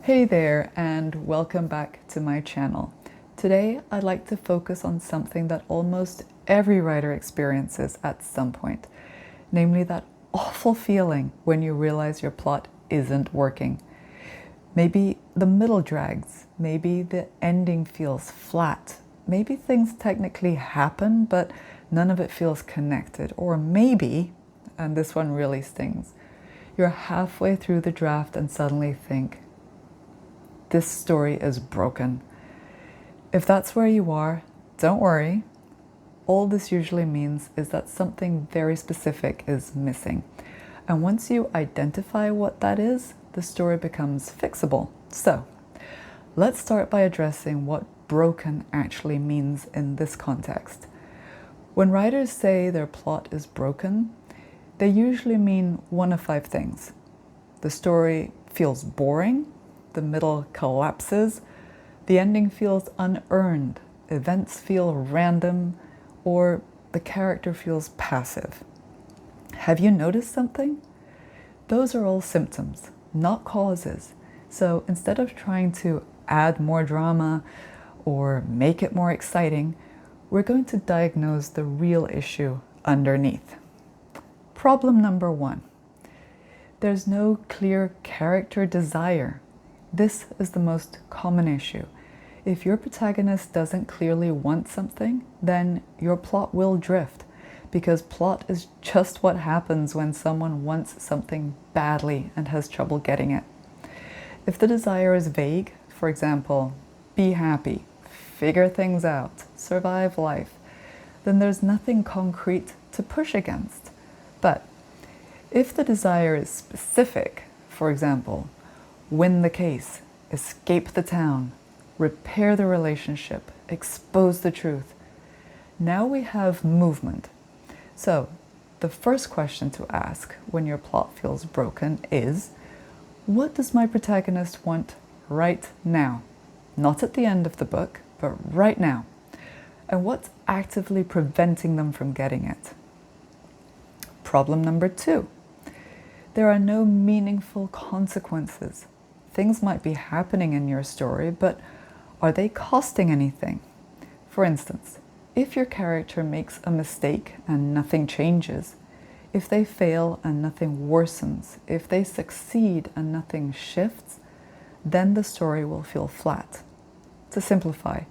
Hey there, and welcome back to my channel. Today, I'd like to focus on something that almost every writer experiences at some point, namely that awful feeling when you realize your plot isn't working. Maybe the middle drags, maybe the ending feels flat, maybe things technically happen, but none of it feels connected, or maybe, and this one really stings, you're halfway through the draft and suddenly think, this story is broken. If that's where you are, don't worry. All this usually means is that something very specific is missing. And once you identify what that is, the story becomes fixable. So, let's start by addressing what broken actually means in this context. When writers say their plot is broken, they usually mean one of five things. The story feels boring, the middle collapses, the ending feels unearned, events feel random, or the character feels passive. Have you noticed something? Those are all symptoms, not causes. So instead of trying to add more drama or make it more exciting, we're going to diagnose the real issue underneath. Problem number one. There's no clear character desire. This is the most common issue. If your protagonist doesn't clearly want something, then your plot will drift, because plot is just what happens when someone wants something badly and has trouble getting it. If the desire is vague, for example, be happy, figure things out, survive life, then there's nothing concrete to push against. But if the desire is specific, for example, win the case, escape the town, repair the relationship, expose the truth, now we have movement. So, the first question to ask when your plot feels broken is, what does my protagonist want right now? Not at the end of the book, but right now. And what's actively preventing them from getting it? Problem number two. There are no meaningful consequences. Things might be happening in your story, but are they costing anything? For instance, if your character makes a mistake and nothing changes, if they fail and nothing worsens, if they succeed and nothing shifts, then the story will feel flat. To simplify,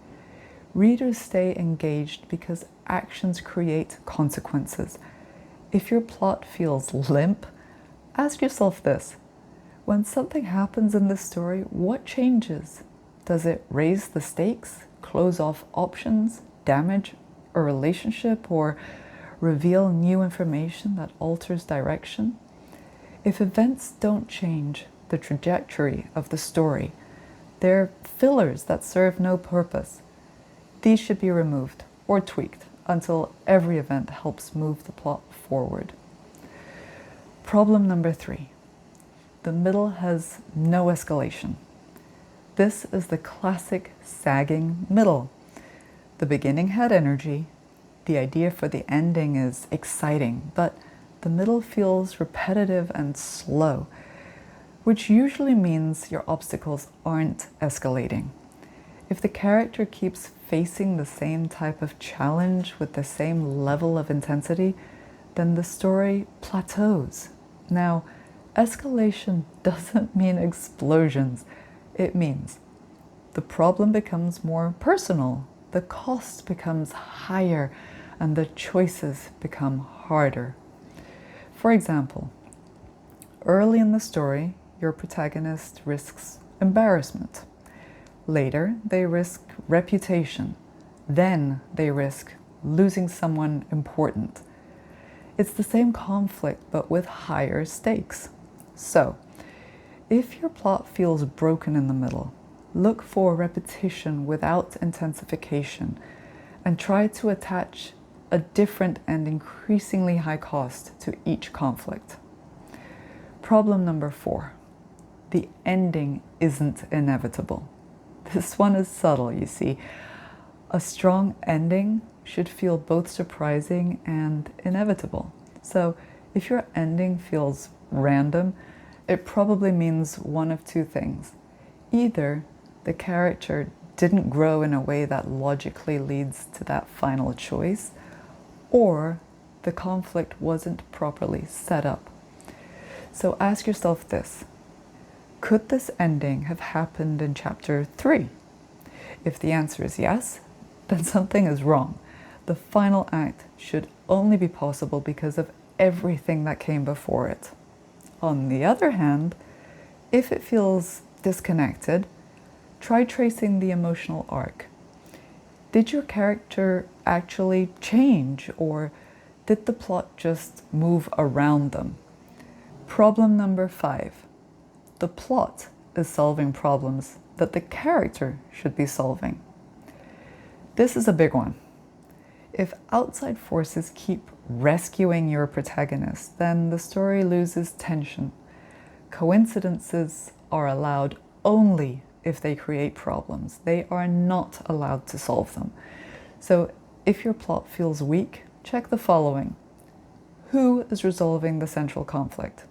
readers stay engaged because actions create consequences. If your plot feels limp, ask yourself this. When something happens in this story, what changes? Does it raise the stakes, close off options, damage a relationship, or reveal new information that alters direction? If events don't change the trajectory of the story, they're fillers that serve no purpose. These should be removed or tweaked until every event helps move the plot forward. Problem number three. The middle has no escalation. This is the classic sagging middle. The beginning had energy, the idea for the ending is exciting, but the middle feels repetitive and slow, which usually means your obstacles aren't escalating. If the character keeps facing the same type of challenge with the same level of intensity, then the story plateaus. Now, escalation doesn't mean explosions. It means the problem becomes more personal, the cost becomes higher, and the choices become harder. For example, early in the story, your protagonist risks embarrassment. Later, they risk reputation. Then they risk losing someone important. It's the same conflict, but with higher stakes. So, if your plot feels broken in the middle, look for repetition without intensification and try to attach a different and increasingly high cost to each conflict. Problem number four. The ending isn't inevitable. This one is subtle, you see. A strong ending should feel both surprising and inevitable. So if your ending feels random, it probably means one of two things. Either the character didn't grow in a way that logically leads to that final choice, or the conflict wasn't properly set up. So ask yourself this: could this ending have happened in chapter 3? If the answer is yes, then something is wrong. The final act should only be possible because of everything that came before it. On the other hand, if it feels disconnected, try tracing the emotional arc. Did your character actually change, or did the plot just move around them? Problem number 5. The plot is solving problems that the character should be solving. This is a big one. If outside forces keep rescuing your protagonist, then the story loses tension. Coincidences are allowed only if they create problems. They are not allowed to solve them. So if your plot feels weak, check the following. Who is resolving the central conflict?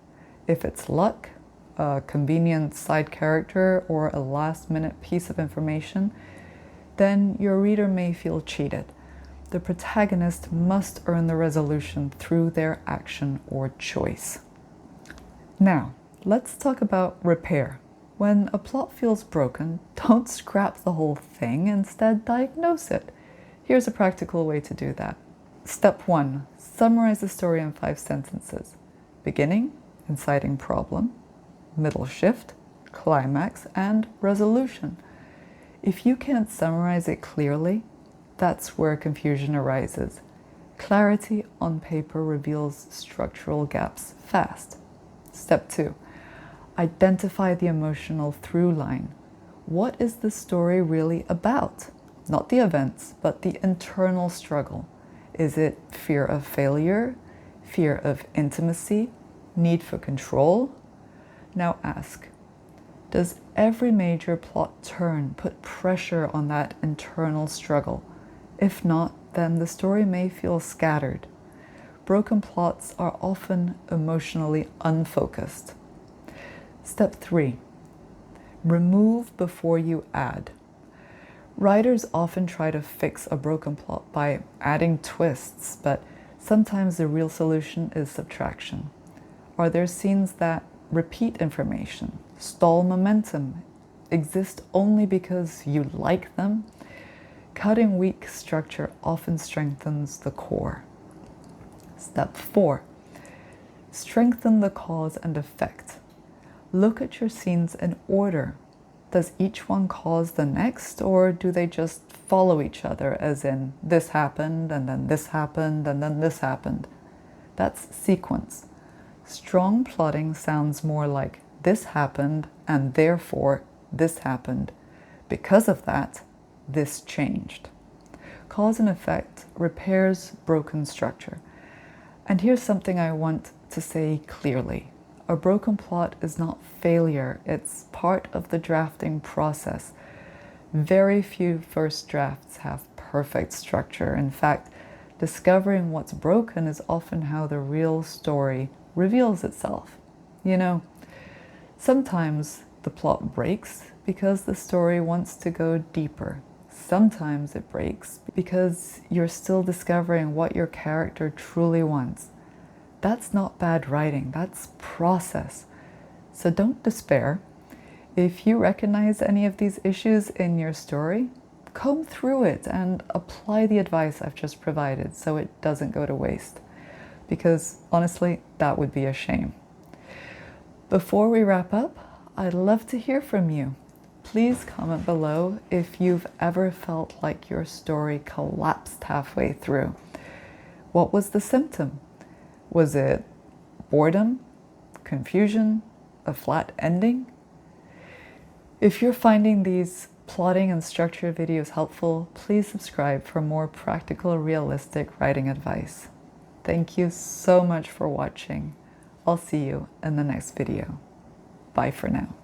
If it's luck, a convenient side character, or a last-minute piece of information, then your reader may feel cheated. The protagonist must earn the resolution through their action or choice. Now, let's talk about repair. When a plot feels broken, don't scrap the whole thing, instead diagnose it. Here's a practical way to do that. Step 1. Summarize the story in 5 sentences. Beginning, inciting problem, middle shift, climax, and resolution. If you can't summarize it clearly, that's where confusion arises. Clarity on paper reveals structural gaps fast. Step 2. Identify the emotional through line. What is the story really about? Not the events, but the internal struggle. Is it fear of failure, fear of intimacy, need for control? Now ask, does every major plot turn put pressure on that internal struggle? If not, then the story may feel scattered. Broken plots are often emotionally unfocused. Step 3. Remove before you add. Writers often try to fix a broken plot by adding twists, but sometimes the real solution is subtraction. Are there scenes that repeat information, stall momentum, exist only because you like them? Cutting weak structure often strengthens the core. Step 4. Strengthen the cause and effect. Look at your scenes in order. Does each one cause the next, or do they just follow each other, as in this happened, and then this happened, and then this happened? That's sequence. Strong plotting sounds more like this happened, and therefore this happened. Because of that, this changed. Cause and effect repairs broken structure. And here's something I want to say clearly. A broken plot is not failure, it's part of the drafting process. Very few first drafts have perfect structure. In fact, discovering what's broken is often how the real story reveals itself. You know, sometimes the plot breaks because the story wants to go deeper. Sometimes it breaks because you're still discovering what your character truly wants. That's not bad writing, that's process. So don't despair. If you recognize any of these issues in your story, comb through it and apply the advice I've just provided so it doesn't go to waste. Because honestly, that would be a shame. Before we wrap up, I'd love to hear from you. Please comment below if you've ever felt like your story collapsed halfway through. What was the symptom? Was it boredom, confusion, a flat ending? If you're finding these plotting and structure videos helpful, please subscribe for more practical, realistic writing advice. Thank you so much for watching. I'll see you in the next video. Bye for now.